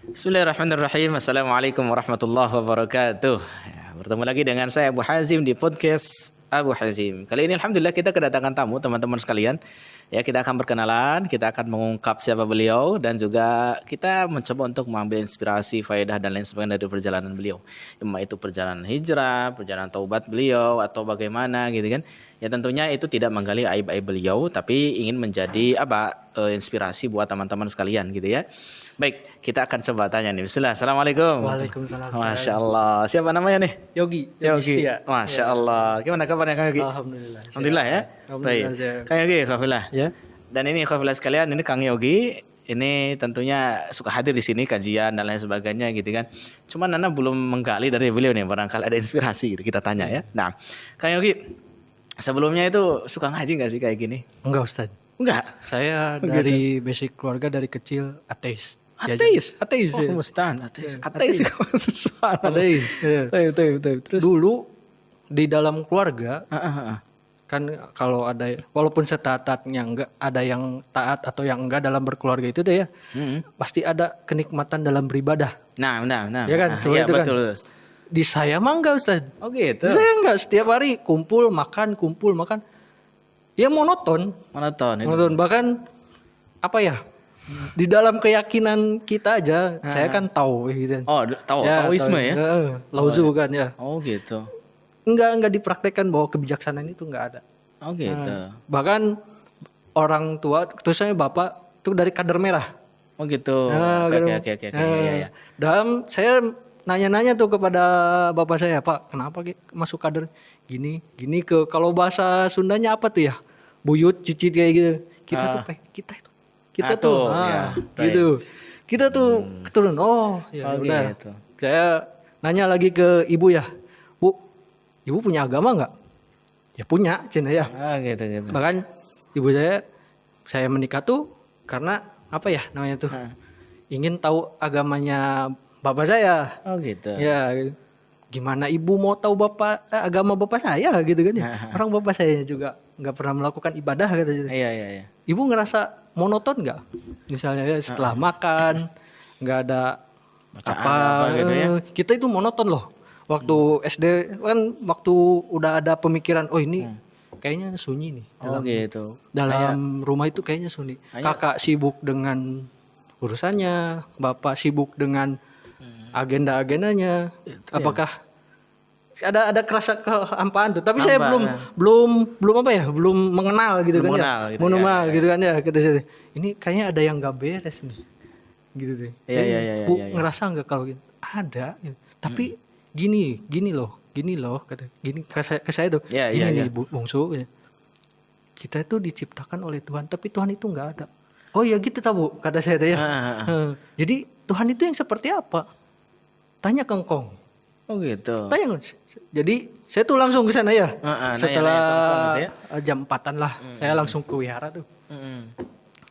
Bismillahirrahmanirrahim. Assalamualaikum warahmatullahi wabarakatuh. Ya, bertemu lagi dengan saya Abu Hazim di podcast Abu Hazim. Kali ini alhamdulillah kita kedatangan tamu teman-teman sekalian. Ya, kita akan berkenalan, kita akan mengungkap siapa beliau dan juga kita mencoba untuk mengambil inspirasi, faedah dan lain sebagainya dari perjalanan beliau. Entah itu perjalanan hijrah, perjalanan taubat beliau atau bagaimana gitu kan. Ya tentunya itu tidak menggali aib-aib beliau tapi ingin menjadi inspirasi buat teman-teman sekalian gitu ya. Baik, kita akan coba tanya nih. Bismillah. Assalamualaikum. Waalaikumsalam. Masya Allah. Siapa namanya nih? Yogi Yogi. Setia. Masya Allah. Gimana kabarnya Kang Yogi? Alhamdulillah. Alhamdulillah ya. Alhamdulillah. Baik. Kang Yogi, Alhamdulillah. Ya. Dan ini Alhamdulillah sekalian, ini Kang Yogi. Ini tentunya suka hadir di sini kajian dan lain sebagainya gitu kan. Cuman Nana belum menggali dari beliau nih, barangkali ada inspirasi gitu kita tanya ya. Nah, Kang Yogi, sebelumnya itu suka ngaji nggak sih kayak gini? Enggak Ustaz. Enggak. Saya dari basic keluarga dari kecil ateis. Ateis? Ateis. Oh, Ya. Mustan, ateis. Ateis. Ateis. Ya. Terus Dulu di dalam keluarga ah. kan kalau ada walaupun setaatnya enggak ada yang taat atau yang enggak dalam berkeluarga itu deh ya. Pasti ada kenikmatan dalam beribadah. Nah. Ya kan? Seperti Iya itu kan? betul. Di saya mah enggak Ustaz. Oh gitu. Saya enggak setiap hari kumpul makan. Ya monoton. Monoton itu. Monoton bahkan apa ya? Di dalam keyakinan kita aja, saya kan tahu gitu. Oh, taoisme ya? Lauzu kan ya. Oh gitu. Enggak dipraktekkan bahwa kebijaksanaan itu enggak ada. Oh gitu. Bahkan orang tua, terusnya bapak itu dari kader merah. Oh gitu. Oke. Iya. Dan saya nanya-nanya tuh kepada bapak saya, Pak, kenapa masuk kader gini ke kalau bahasa Sundanya apa tuh ya? Buyut, cicit kayak gitu. Kita tuh gitu. Kita tuh keturunan. Oh, ya udah. Gitu. Saya nanya lagi ke ibu ya. Bu, ibu punya agama enggak? Ya punya, cina ya. Ah gitu. Bahkan ibu saya menikah tuh karena apa ya namanya tuh? Ingin tahu agamanya bapak saya. Oh gitu. Ya, gimana ibu mau tahu agama bapak saya gitu kan ya? Orang bapak saya juga nggak pernah melakukan ibadah gitu. Iya. Ibu ngerasa monoton nggak? Misalnya ya setelah makan nggak ada Bacaan apa gitu ya? Kita itu monoton loh. Waktu SD kan waktu udah ada pemikiran oh ini kayaknya sunyi nih dalam rumah itu kayaknya sunyi. Kakak sibuk dengan urusannya, bapak sibuk dengan agenda-agendanya. Apakah ada kerasa kehampaan tuh, tapi saya belum apa ya, belum mengenal gitu kan ya. Mengenal gitu kan ya. Kata saya, ini kayaknya ada yang nggak beres nih. Gitu deh. Iya. Bu ngerasa nggak kalau gitu? Ada. Gitu. Tapi gini loh kata. Gini ke saya tuh. Ini nih Bu Bungsu. Ya. Kita itu diciptakan oleh Tuhan, tapi Tuhan itu nggak ada. Oh ya gitu tahu kata saya tuh ya. Jadi Tuhan itu yang seperti apa? Tanya ke engkong. Oh gitu. Tanya. Jadi saya tuh langsung ke sana ya. Setelah jam 4-an lah, saya langsung ke wihara tuh.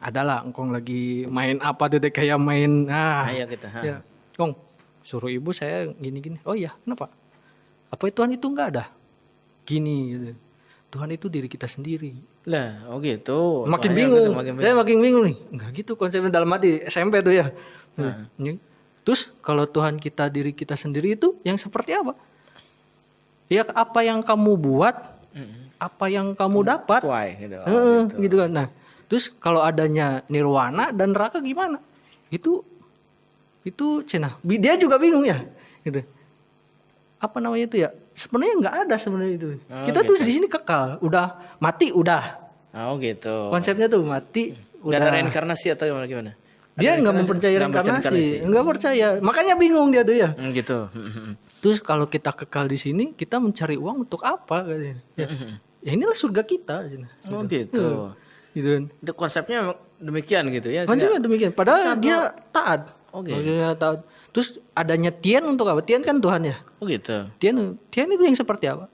Adalah engkong lagi main apa tuh kayak main gitu. Ya. Kong, suruh ibu saya gini. Oh iya, kenapa? Apa Tuhan itu enggak ada? Gini gitu. Tuhan itu diri kita sendiri. Lah, oh gitu. Makin bingung. Saya makin bingung nih. Enggak gitu konsepnya dalam hati SMP tuh ya. Terus kalau Tuhan kita diri kita sendiri itu yang seperti apa? Ya apa yang kamu buat, apa yang kamu dapat. Gitu kan. Nah, terus kalau adanya nirwana dan neraka gimana? Itu cenah. Dia juga bingung ya. Gitu. Apa namanya itu ya? Sebenarnya nggak ada sebenarnya itu. Kita tuh di sini kekal, udah mati udah. Oh gitu. Konsepnya tuh mati. Udah ada reinkarnasi atau gimana? Dia nggak mempercayai reinkarnasi, nggak percaya. Makanya bingung dia tuh ya. Gitu. Terus kalau kita kekal di sini, kita mencari uang untuk apa? Ya inilah surga kita. Oh gitu. Gitu. Itu konsepnya demikian gitu ya. Konsepnya demikian. Padahal dia taat. Oke. Maksudnya taat. Terus adanya Tian untuk apa? Tian kan Tuhan ya. Oh gitu. Tian itu yang seperti apa?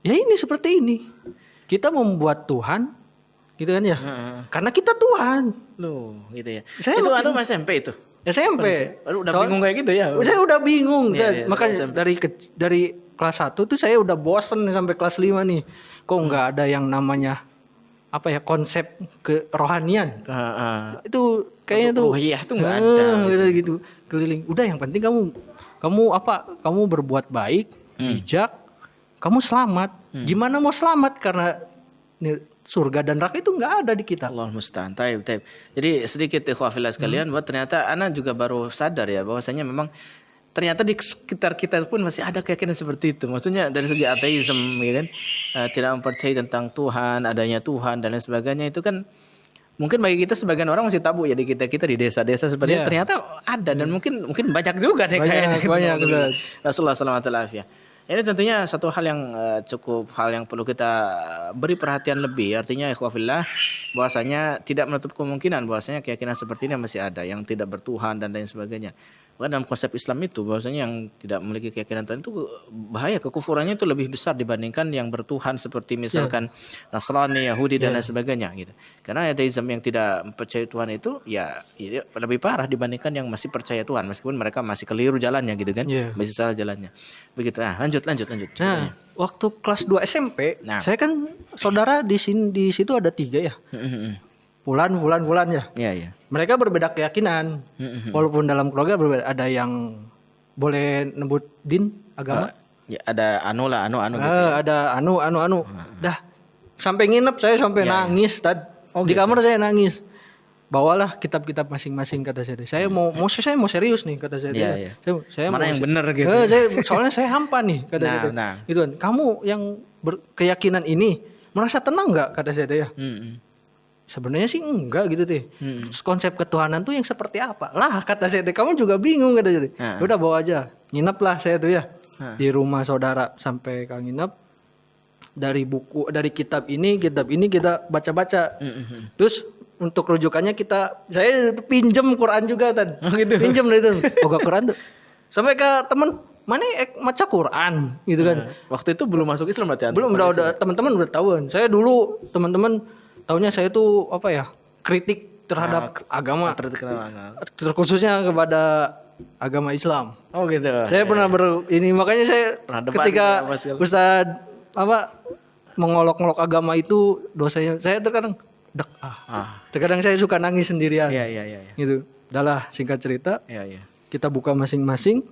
Ya ini seperti ini. Kita membuat Tuhan, gitu kan ya? Karena kita Tuhan. Loh, gitu ya. Saya itu atau SMP itu? SMP. Udah bingung kayak gitu ya? Saya udah bingung. Makanya SMP. dari kelas 1 tuh saya udah bosen sampai kelas 5 nih. Kok nggak ada yang namanya apa ya, konsep kerohanian. Itu kayaknya tuh ruhiyah tuh nggak ada gitu keliling. Udah, yang penting kamu berbuat baik, bijak, kamu selamat. Gimana mau selamat, karena surga dan neraka itu nggak ada di kita. Allah musta'an. Taib. Jadi sedikit ikhwah fillah sekalian, buat ternyata ana juga baru sadar ya bahwasanya memang ternyata di sekitar kita pun masih ada keyakinan seperti itu. Maksudnya dari segi ateisme, ya kan, tidak mempercayai tentang Tuhan, adanya Tuhan dan lain sebagainya, itu kan mungkin bagi kita sebagian orang masih tabu ya di kita di desa-desa seperti itu. Ternyata ada dan mungkin banyak juga nih kayaknya. Banyak. Rasulullah SAW. Ini tentunya satu hal yang hal yang perlu kita beri perhatian lebih. Artinya ikhwah fillah, bahwasanya tidak menutup kemungkinan bahwasanya keyakinan seperti ini masih ada yang tidak bertuhan dan lain sebagainya. Bahkan dalam konsep Islam itu bahwasanya yang tidak memiliki keyakinan Tuhan itu bahaya, kekufurannya itu lebih besar dibandingkan yang bertuhan seperti misalkan Nasrani, Yahudi dan lain sebagainya gitu. Karena ateisme yang tidak percaya Tuhan itu ya lebih parah dibandingkan yang masih percaya Tuhan, meskipun mereka masih keliru jalannya gitu kan. Masih salah jalannya. Begitu. Nah, lanjut. Nah, waktu kelas 2 SMP, saya kan saudara di situ ada 3 ya. Fulan ya. Iya. Mereka berbeda keyakinan. Walaupun dalam keluarga berbeda. Ada yang boleh nebut din agama. Ya, ada anu gitu. Ada anu. Dah sampai nginep saya nangis. Di kamar saya nangis. Bawalah kitab-kitab masing-masing, kata saya. Saya mau serius nih, kata saya. Saya mana yang benar gitu. Soalnya saya hampa nih, kata saya. Gitu kan. Kamu yang berkeyakinan ini merasa tenang enggak, kata saya. Sebenarnya sih enggak gitu teh. Konsep ketuhanan tuh yang seperti apa? Lah, kata saya, kamu juga bingung, kata saya. Udah bawa aja. Nginep lah saya tuh ya. Di rumah saudara sampai nginep. Dari kitab ini kita baca-baca. Terus untuk rujukannya saya pinjem Quran juga tadi. Gitu. Pinjem itu. Boga Quran tuh. Sampai ke temen, mana maca Quran gitu kan. Waktu itu belum masuk Islam berarti. Belum, udah teman-teman udah tahuan. Saya dulu teman-teman taunya saya tuh apa ya, kritik terhadap agama, terkhususnya kepada agama Islam. Oh gitu. Saya pernah makanya saya ketika Ustadz mengolok-olok agama itu dosanya, saya terkadang terkadang saya suka nangis sendirian. Iya. Gitu. Udahlah, singkat cerita. Iya. Kita buka masing-masing,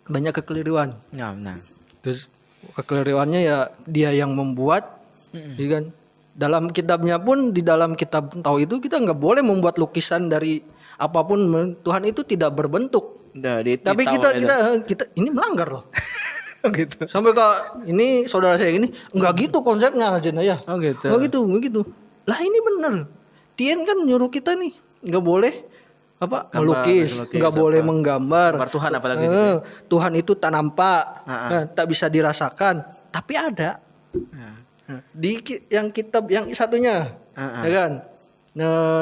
banyak kekeliruan. Nah. Terus kekeliruannya ya dia yang membuat, ya kan? Dalam kitabnya pun, di dalam kitab tauhid itu kita nggak boleh membuat lukisan dari apapun. Tuhan itu tidak berbentuk. Tapi kita ini melanggar loh. Gitu. Sampai ini saudara saya ini nggak gitu konsepnya aja ya. Nggak gitu. Lah ini bener. Tien kan nyuruh kita nih nggak boleh melukis, nggak boleh menggambar. Tuhan apalagi gitu. Tuhan itu tak nampak, tak bisa dirasakan, tapi ada. Di yang kitab yang satunya, ya kan,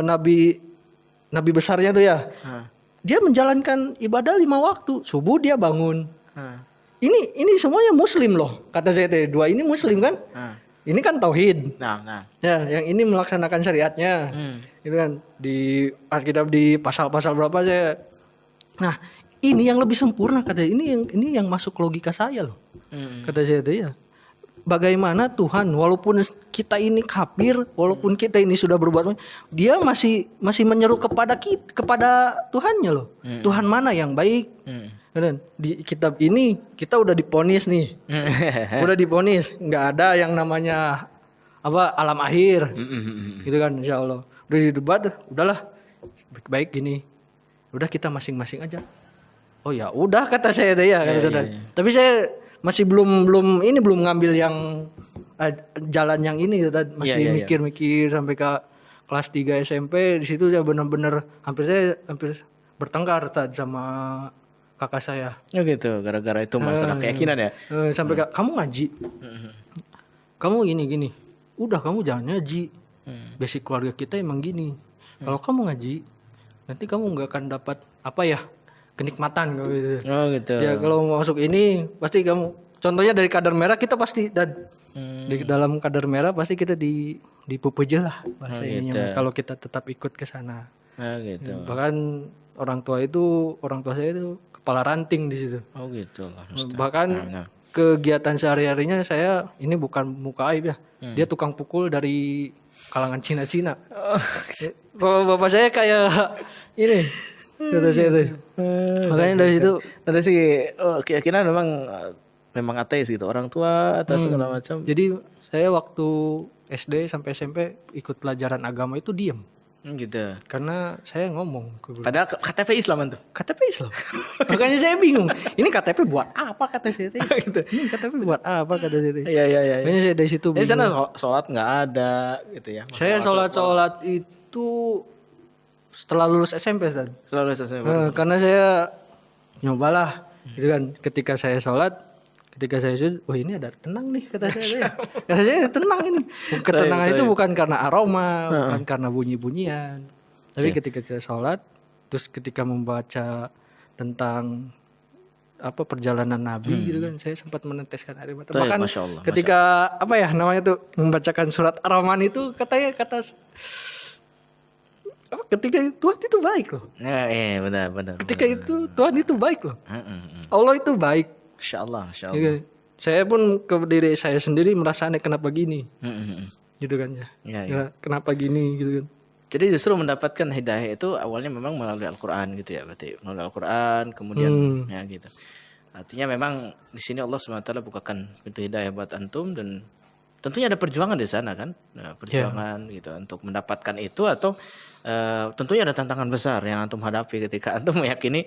nabi besarnya tuh ya, dia menjalankan ibadah 5 waktu, subuh dia bangun. Ini semuanya Muslim loh, kata saya tadi. 2 ini Muslim kan, ini kan tauhid. Ya, yang ini melaksanakan syariatnya, itu kan di Alkitab di pasal-pasal berapa saya. Nah, ini yang lebih sempurna, kata ini yang masuk logika saya loh, kata saya tadi ya. Bagaimana Tuhan, walaupun kita ini kafir, walaupun kita ini sudah berbuat, dia masih menyeru kepada Tuhannya loh. Tuhan mana yang baik? Dan di kitab ini kita udah diponis nih, udah diponis, nggak ada yang namanya alam akhir, gitu kan, insya Allah. Udah didebat, udahlah, baik gini, udah kita masing-masing aja. Oh ya, udah, kata saya deh ya, kata saudara. Tapi saya masih belum ngambil yang jalan yang ini, masih mikir-mikir sampai ke kelas 3 SMP. Di situ saya benar-benar hampir bertengkar sama kakak saya. Oh gitu, gara-gara itu masalah keyakinan ya. Sampai kamu ngaji, kamu gini, udah kamu jangan ngaji. Basic keluarga kita emang gini. Kalau kamu ngaji, nanti kamu nggak akan dapat kenikmatan gitu. Oh gitu. Ya kalau mau masuk ini pasti kamu, contohnya dari kadar merah kita pasti di dalam kadar merah pasti kita dipupeje lah bahasa ininya gitu. Kalau kita tetap ikut ke sana. Gitu. Bahkan orang tua saya itu kepala ranting di situ. Oh gitu. Bahkan kegiatan sehari-harinya saya ini bukan muka aib ya. Dia tukang pukul dari kalangan Cina-Cina. Bapak saya kayak ini kata saya tuh. Makanya dari situ Ada sih keyakinan memang ateis gitu, orang tua atau segala macam. jadi saya waktu SD sampai SMP ikut pelajaran agama itu diam. Gitu. Karena saya ngomong ke guru, Padahal KTP Islaman tuh. KTP Islam. Makanya saya bingung. Ini KTP buat apa kata saya teh? Ini KTP buat apa kata saya teh? Iya. Makanya saya dari situ Di bingung. sana sholat nggak ada gitu ya. Saya sholat itu setelah lulus SMP Ustaz. Selalu selesai. Karena saya nyobalah gitu kan. Ketika saya sholat, ketika saya sujud, wah ini ada tenang nih kata saya. Kata saya tenang ini. Ketenangan itu bukan karena aroma, bukan karena bunyi-bunyian. Tapi ketika saya sholat, terus ketika membaca tentang apa perjalanan Nabi gitu kan, saya sempat meneteskan air mata. Bahkan Masya Allah, ketika apa ya namanya tuh membacakan surat Ar-Rahman itu ketika Tuhan itu baik loh. Ya, benar. Ketika itu Tuhan itu baik loh. Allah itu baik. Insya Allah. Iya. Saya pun ke diri saya sendiri merasa aneh kenapa gini. Gitu kan ya. Ya. Kenapa gini gitu kan. Jadi justru mendapatkan hidayah itu awalnya memang melalui Al-Quran gitu ya, berarti melalui Al-Quran kemudian ya gitu. Artinya memang di sini Allah SWT bukakan pintu hidayah buat antum dan tentunya ada perjuangan di sana kan, perjuangan gitu untuk mendapatkan itu atau tentunya ada tantangan besar yang antum hadapi ketika antum meyakini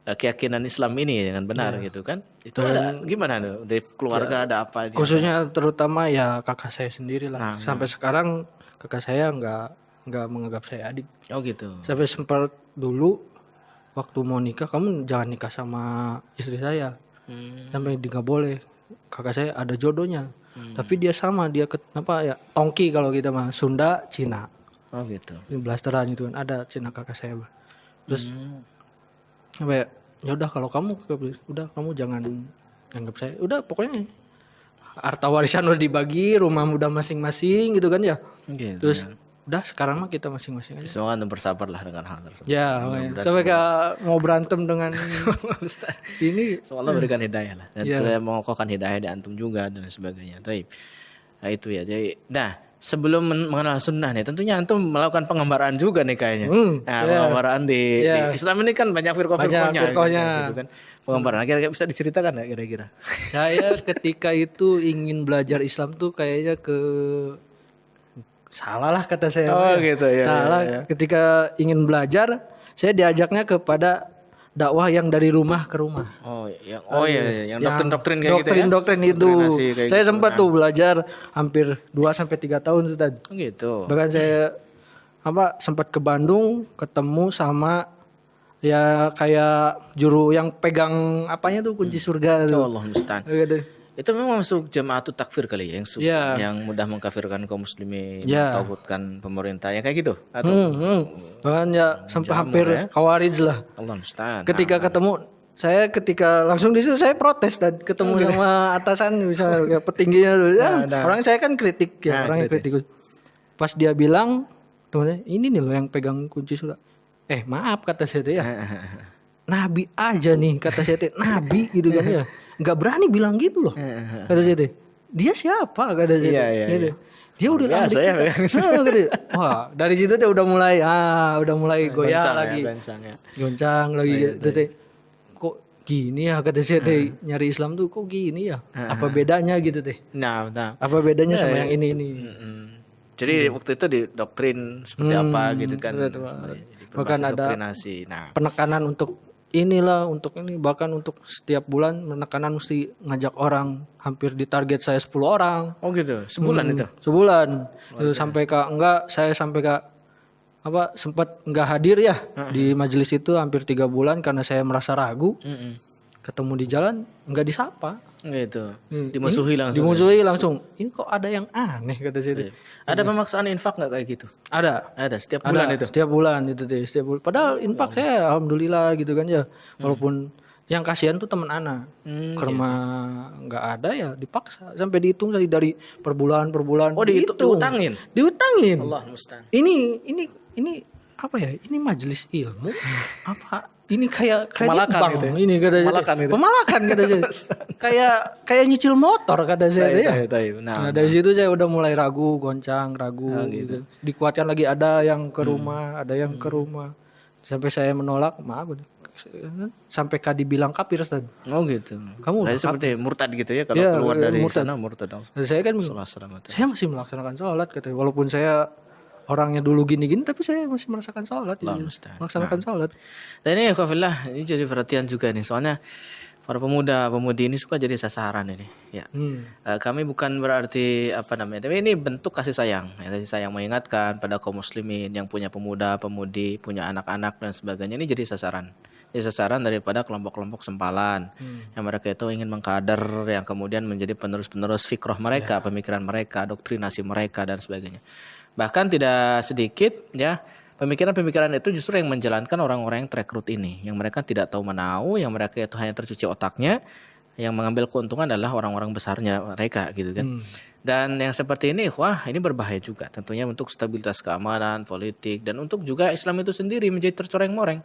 keyakinan Islam ini dengan benar gitu kan. Itu ada gimana tuh di keluarga ada apa? Khususnya terutama ya kakak saya sendiri lah. Sampai sekarang kakak saya nggak menganggap saya adik. Oh gitu. Sampai sempat dulu waktu mau nikah, kamu jangan nikah sama istri saya. Sampai nggak boleh. Kakak saya ada jodohnya. Tapi dia sama, dia tongki kalau kita mah Sunda, Cina. Oh gitu. Ini blasteran itu kan ada Cina kakak saya. Terus ya udah kalau kamu udah kamu jangan anggap saya. Udah pokoknya harta warisan udah dibagi, rumah udah masing-masing gitu kan ya. Gitu, Terus udah sekarang mah kita masing-masing aja. Semoga antum bersabarlah dengan hal tersebut. Ya, sampai gak mau berantem dengan ini. Semoga berikan hidayah lah. Dan saya mengokohkan hidayah di antum juga dan sebagainya. Taib. Nah itu ya. Jadi, sebelum mengenal sunnah nih, tentunya antum melakukan pengembaraan juga nih kayaknya. Pengembaraan di Islam ini kan banyak firqah-firqahnya. Gitu kan. Pengembaraan. Kira-kira bisa diceritakan nggak kira-kira? Saya ketika itu ingin belajar Islam tuh kayaknya salah lah kata saya. Oh gitu ya. Salah. Ketika ingin belajar, saya diajaknya kepada dakwah yang dari rumah ke rumah. Yang doktrin-doktrin kayak gitu ya. Doktrin itu. Saya sempat tuh belajar hampir 2-3 tahun Ustaz. Gitu. Bahkan saya sempat ke Bandung ketemu sama ya kayak juru yang pegang apanya tuh kunci surga tuh. Allah musta'an. Gitu. Itu memang masuk jamaatut takfir kali ya, yang mudah mengkafirkan kaum muslimin, mentauhidkan pemerintah, yang kayak gitu atau bahkan ya sampai hampir khawarij lah. Allah musta'an. Ketika ketemu saya langsung di situ saya protes dan ketemu sama atasan misalnya ya petingginya orang saya kan kritik ya, orangnya kritikus. Pas dia bilang temannya ini nih loh yang pegang kunci surga. Maaf kata saya ya. Nabi aja nih kata saya Nabi gitu kan ya. Nggak berani bilang gitu loh kata saya dia siapa kata saya gitu. Dia udah biasa ya gitu. Wah dari situ udah mulai goyah lagi goncang lagi gitu. Kok gini ya kata saya nyari Islam tuh kok gini ya apa bedanya gitu apa bedanya sama yang ini jadi waktu itu di doktrin seperti apa gitu kan bahkan ada penekanan untuk inilah untuk ini bahkan untuk setiap bulan penekanan mesti ngajak orang hampir di target saya 10 orang. Oh gitu sebulan itu itu saya sampai sempat nggak hadir ya di majelis itu hampir 3 bulan karena saya merasa ragu. Ketemu di jalan nggak disapa gitu. Dimusuhi langsung ini kok ada yang aneh kata saya. Ada pemaksaan infak nggak kayak gitu? Ada setiap bulan itu setiap bulan padahal infak saya alhamdulillah gitu kan ya walaupun yang kasihan tuh teman ana karena nggak ada ya dipaksa sampai dihitung dari per bulan diutangin diutangin Allah musta'an. ini apa ya? Ini majelis ilmu apa? Ini kayak kredit Pemalakan bank gitu ya? ini kata saya. Pemalakan gitu. Pemalakan kata saya. kayak nyicil motor kata saya ya. Nah, dari situ saya udah mulai ragu, goncang, ragu gitu. Dikuatkan lagi ada yang ke rumah, ada yang ke rumah. Sampai saya menolak, maaf. Sampai Kadi bilang kafir Ustaz. Oh gitu. Kamu Kayak seperti murtad gitu ya kalau Iya, keluar dari murtad. sana murtad. Saya kan saya masih melaksanakan sholat katanya. Walaupun saya orangnya dulu gini-gini tapi saya masih merasakan sholat. Melaksanakan sholat. Dan ini Khafillah, ini jadi perhatian juga nih soalnya para pemuda-pemudi ini suka jadi sasaran ini ya. Kami bukan berarti apa namanya, tapi ini bentuk kasih sayang ya, kasih sayang mengingatkan pada kaum muslimin yang punya pemuda-pemudi, punya anak-anak dan sebagainya, ini jadi sasaran. Jadi sasaran daripada kelompok-kelompok sempalan yang mereka itu ingin mengkader, yang kemudian menjadi penerus-penerus fikrah mereka, pemikiran mereka, doktrinasi mereka dan sebagainya. Bahkan tidak sedikit ya pemikiran-pemikiran itu justru yang menjalankan orang-orang yang terekrut ini, yang mereka tidak tahu menau, yang mereka itu hanya tercuci otaknya, yang mengambil keuntungan adalah orang-orang besarnya mereka gitu kan. Dan yang seperti ini, wah ini berbahaya juga tentunya untuk stabilitas keamanan, politik, dan untuk juga Islam itu sendiri menjadi tercoreng-moreng.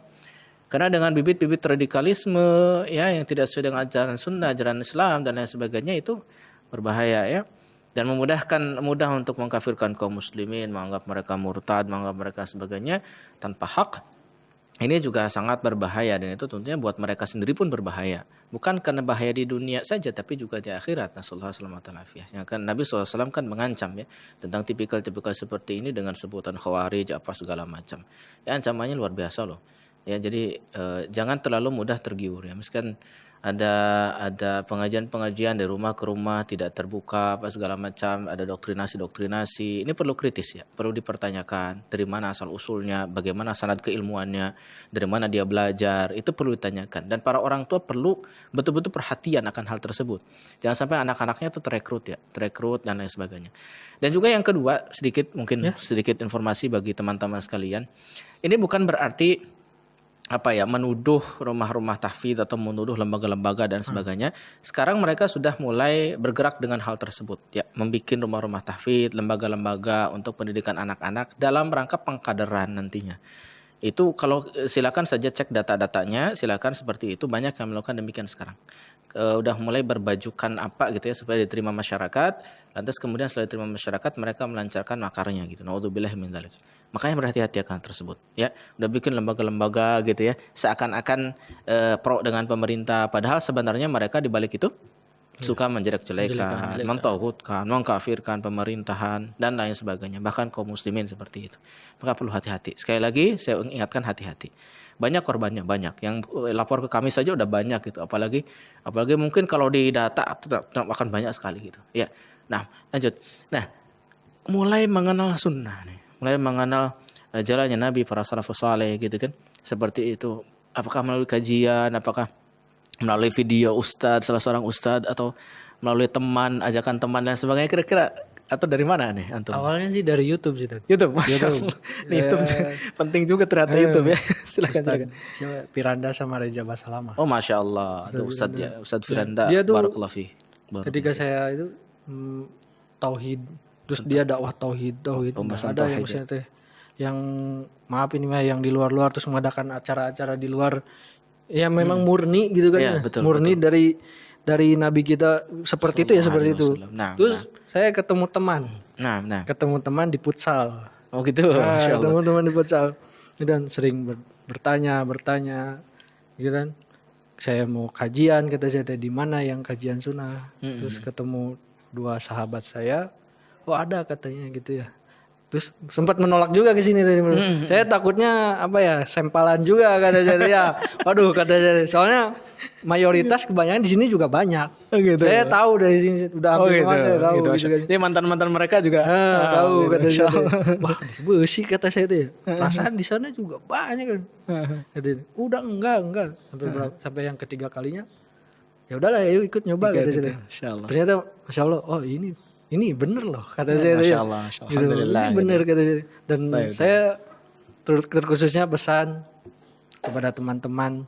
Karena dengan bibit-bibit radikalisme ya yang tidak sesuai dengan ajaran sunnah, ajaran Islam dan lain sebagainya itu berbahaya ya. Dan mudah untuk mengkafirkan kaum muslimin, menganggap mereka murtad, menganggap mereka sebagainya tanpa hak. Ini juga sangat berbahaya dan itu tentunya buat mereka sendiri pun berbahaya. Bukan karena bahaya di dunia saja tapi juga di akhirat. Nasallahu alaihi wasallam. Kan Nabi SAW kan mengancam ya tentang tipikal-tipikal seperti ini dengan sebutan khawarij apa segala macam. Ya ancamannya luar biasa loh. Ya jadi jangan terlalu mudah tergiur ya. Misalkan ada pengajian-pengajian dari rumah ke rumah tidak terbuka apa segala macam, ada doktrinasi-doktrinasi. Ini perlu kritis ya, perlu dipertanyakan dari mana asal usulnya, bagaimana sanad keilmuannya, dari mana dia belajar, itu perlu ditanyakan. Dan para orang tua perlu betul-betul perhatian akan hal tersebut. Jangan sampai anak-anaknya itu terekrut dan lain sebagainya. Dan juga yang kedua, sedikit informasi bagi teman-teman sekalian. Ini bukan berarti menuduh rumah-rumah tahfidz atau menuduh lembaga-lembaga dan sebagainya. Sekarang mereka sudah mulai bergerak dengan hal tersebut ya, membikin rumah-rumah tahfidz, lembaga-lembaga untuk pendidikan anak-anak dalam rangka pengkaderan nantinya. Itu kalau silakan saja cek data-datanya, silakan seperti itu, banyak yang melakukan demikian sekarang. Udah mulai berbajukan apa gitu ya supaya diterima masyarakat, lantas kemudian setelah diterima masyarakat mereka melancarkan makarnya gitu. Naudzubillahi min dzalik. Makanya berhati-hati akan tersebut ya. Udah bikin lembaga-lembaga gitu ya, seakan-akan pro dengan pemerintah, padahal sebenarnya mereka di balik itu suka menjelek-jelekan, mentauhidkan, mengkafirkan pemerintahan dan lain sebagainya, bahkan kaum muslimin seperti itu. Maka perlu hati-hati. Sekali lagi saya ingatkan hati-hati. Banyak korbannya, banyak yang lapor ke kami saja udah banyak gitu. Apalagi mungkin kalau di data akan banyak sekali gitu. Ya. Nah, lanjut. Nah, mulai mengenal sunnah nih. Mulai mengenal jalannya Nabi, para salafus saleh gitu kan. Seperti itu. Apakah melalui kajian, apakah melalui video ustadz, salah seorang ustadz, atau melalui teman, ajakan teman dan sebagainya, kira-kira atau dari mana nih antum? Awalnya sih dari YouTube sih. YouTube. YouTube penting juga ternyata YouTube ya. Silakan. Siapa? Piranda sama Reza Basalama. Oh Masya Allah, Ustadz Firanda. Dia tuh Barakallahu fi. Ketika saya itu tauhid, terus dia dakwah tauhid. Nggak ada yang misalnya teh yang maaf ini mah yang di luar-luar terus mengadakan acara-acara di luar. Ya memang murni gitu kan ya. Murni betul. Dari nabi kita seperti itu ya, seperti itu. Terus saya ketemu teman. Ketemu teman di futsal. Oh gitu. Ketemu teman di futsal. Dan sering bertanya gitu kan. Saya mau kajian, kata saya di mana yang kajian sunnah. Terus ketemu dua sahabat saya. Oh ada katanya gitu ya. Terus sempat menolak juga ke sini tadi. Saya takutnya sempalan juga kata saya ya. Waduh kata saya. Soalnya mayoritas kebanyakan di sini juga banyak. Oh, gitu. Saya tahu dari sini udah hampir semua saya tahu gitu kan. Ini mantan-mantan mereka juga tahu kata saya. Wah, besi kata saya itu ya. Perasaan di sana juga banyak kan. Udah enggak. Sampai yang ketiga kalinya. Ya udahlah yuk ikut nyoba kata saya. Ternyata Masya Allah, oh ini bener loh kata saya. Masya Allah, alhamdulillah. Ini bener kata saya. Dan saya terkhususnya pesan kepada teman-teman,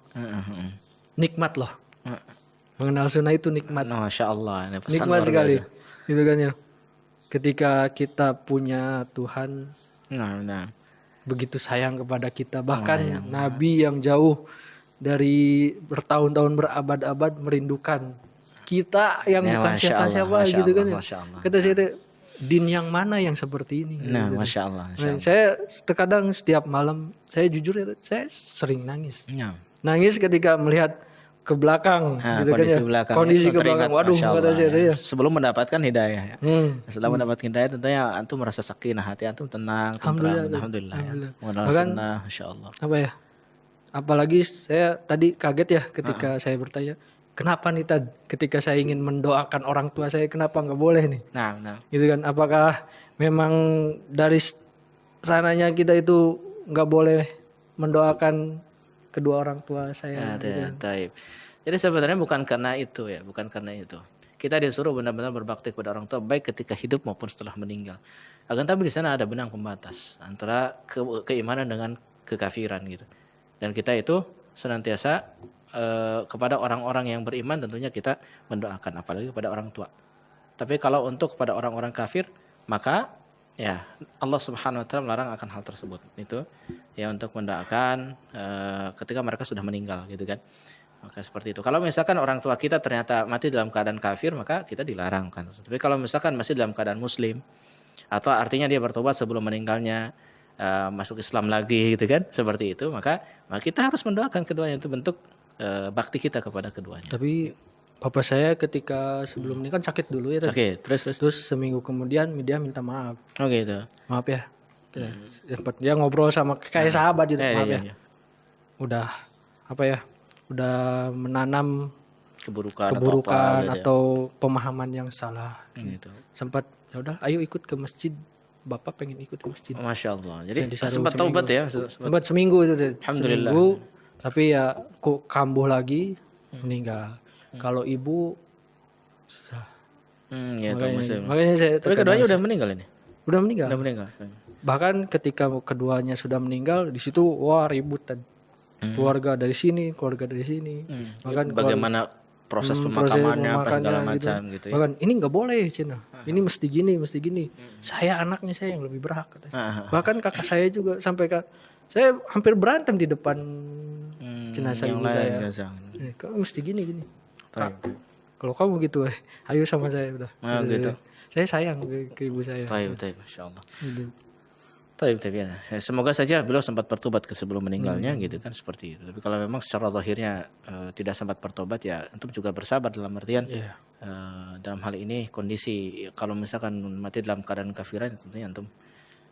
nikmat loh. Mengenal sunnah itu nikmat. Masya Allah, ini pesan nikmat sekali. Gitu kan ya. Ketika kita punya Tuhan, begitu sayang kepada kita. Bahkan Nabi yang jauh dari bertahun-tahun berabad-abad merindukan kita yang Ya, bukan Masya siapa-siapa Allah, Masya gitu kan Allah, ya. Masya Allah. Kata saya itu, din yang mana yang seperti ini? Nah, Gitu. Masya Allah, Masya Nah, Allah. saya terkadang setiap malam saya jujur ya, saya sering nangis. Ya. Nangis ketika melihat ke belakang Nah, gitu kondisi kan ya. belakang Kondisi itu ke teringat, belakang. Waduh, Masya kata Allah, saya itu ya. sebelum mendapatkan hidayah ya. Setelah Hmm. mendapatkan hidayah tentunya antum merasa sakinah, hati antum tenang, Alhamdulillah, tentram, alhamdulillah ya. alhamdulillah. Mengenal Bahkan- sunnah, Masya Allah. Apa ya? Apalagi saya tadi kaget ya ketika saya bertanya, kenapa nih Tad? Ketika saya ingin mendoakan orang tua saya, kenapa nggak boleh nih? Nah. Gitu kan? Apakah memang dari sananya kita itu nggak boleh mendoakan kedua orang tua saya? Ya, taib. Jadi sebenarnya bukan karena itu ya, bukan karena itu. Kita disuruh benar-benar berbakti kepada orang tua baik ketika hidup maupun setelah meninggal. Akan tapi di sana ada benang pembatas antara keimanan dengan kekafiran gitu. Dan kita itu senantiasa kepada orang-orang yang beriman tentunya kita mendoakan, apalagi kepada orang tua. Tapi kalau untuk kepada orang-orang kafir, maka ya Allah Subhanahu wa taala melarang akan hal tersebut. Itu ya untuk mendoakan ketika mereka sudah meninggal gitu kan. Maka seperti itu. Kalau misalkan orang tua kita ternyata mati dalam keadaan kafir, maka kita dilarang kan. Tapi kalau misalkan masih dalam keadaan muslim, atau artinya dia bertobat sebelum meninggalnya, masuk Islam lagi gitu kan, seperti itu, maka kita harus mendoakan keduanya. Itu bentuk bakti kita kepada keduanya. Tapi papa saya ketika sebelum ini kan sakit dulu ya. Tad. Oke, terus. Terus seminggu kemudian dia minta maaf. Oh gitu. Maaf ya. Sempat dia ngobrol sama kayak sahabat gitu. Maaf ya. Iya. Udah apa ya? Udah menanam Keburukan keburukan atau apa, atau pemahaman yang salah. gitu. Sempat ya udah ayo ikut ke masjid. Bapak pengen ikut ke masjid. Masya Allah. Jadi Disuruh sempat seminggu. taubat ya. Sempat seminggu itu. Tad. Alhamdulillah. Seminggu, tapi ya kok kambuh lagi meninggal. Kalau ibu susah. Gitu, muslim. Makanya saya Tapi keduanya udah meninggal ini. udah meninggal. Udah meninggal. Bahkan ketika keduanya sudah meninggal di situ wah ribut Tad. Keluarga dari sini, keluarga dari sini. Bahkan Bagaimana proses pemakamannya apa segala macam gitu ya. Bahkan ini nggak boleh Cina. Ini mesti gini. Saya anaknya saya yang lebih berhak katanya. Bahkan kakak saya juga sampai saya hampir berantem di depan jenazah yang ibu lain saya. gaza. Kamu mesti gini. Kak, kalau kamu gitu, ayo sama saya udah. Gitu. Saya sayang ke ibu saya. Taib, Masya Allah. Gitu. Taib ya. Semoga saja beliau sempat bertobat sebelum meninggalnya gitu kan, seperti itu. Tapi kalau memang secara zahirnya tidak sempat bertobat ya antum juga bersabar dalam artian dalam hal ini kondisi kalau misalkan mati dalam keadaan kafiran tentunya antum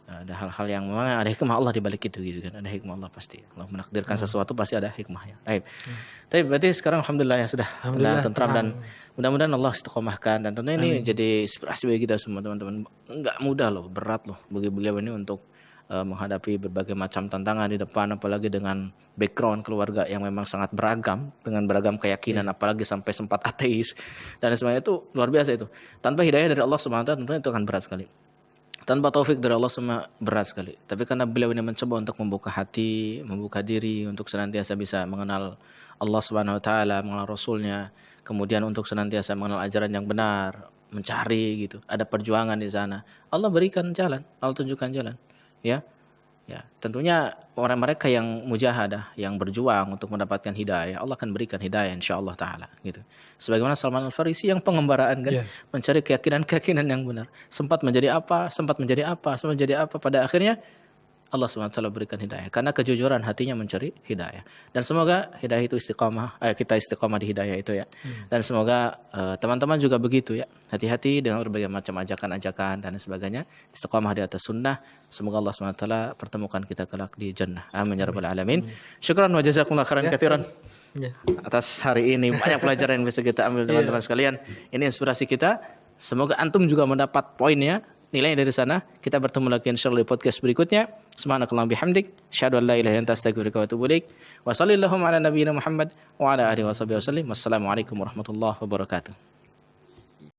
ada hal-hal yang memang ada hikmah Allah di balik itu gitu kan. Ada hikmah Allah pasti. Allah menakdirkan sesuatu pasti ada hikmahnya. Taib berarti sekarang alhamdulillah ya sudah tenang, tentram dan mudah-mudahan Allah istiqomahkan dan tentunya ini jadi inspirasi bagi kita semua teman-teman. Enggak mudah loh, berat loh bagi beliau ini untuk menghadapi berbagai macam tantangan di depan, apalagi dengan background keluarga yang memang sangat beragam dengan beragam keyakinan, apalagi sampai sempat ateis dan semuanya itu luar biasa itu. Tanpa hidayah dari Allah SWT tentunya itu akan berat sekali. Tanpa taufik dari Allah semua berat sekali. Tapi karena beliau ini mencoba untuk membuka hati, membuka diri untuk senantiasa bisa mengenal Allah Subhanahu wa taala, mengenal Rasulnya, kemudian untuk senantiasa mengenal ajaran yang benar, mencari gitu. Ada perjuangan di sana. Allah berikan jalan, Allah tunjukkan jalan. Ya, tentunya orang mereka yang mujahadah, yang berjuang untuk mendapatkan hidayah, Allah akan berikan hidayah insyaallah taala gitu. Sebagaimana Salman Al-Farisi yang pengembaraan kan, mencari keyakinan yang benar. Sempat menjadi apa, pada akhirnya Allah SWT berikan hidayah karena kejujuran hatinya mencari hidayah. Dan semoga hidayah itu istiqamah, kita istiqamah di hidayah itu ya. Dan semoga teman-teman juga begitu ya. Hati-hati dengan berbagai macam ajakan-ajakan dan sebagainya. Istiqamah di atas sunnah. Semoga Allah SWT pertemukan kita kelak di jannah. Amin ya rabbal alamin. Syukran wa jazakumullah khairan katsiran. Atas hari ini banyak pelajaran yang bisa kita ambil teman-teman sekalian. Ini inspirasi kita. Semoga antum juga mendapat poinnya, nilainya dari sana. Kita bertemu lagi insyaallah di podcast berikutnya. Subhanakallahumma bihamdik, asyhadu an la ilaha illa anta astaghfiruka wa atubu ilaik. Wa sallallahu ala nabiyyina Muhammad wa ala alihi washabihi wasallam. Wassalamualaikum warahmatullahi wabarakatuh.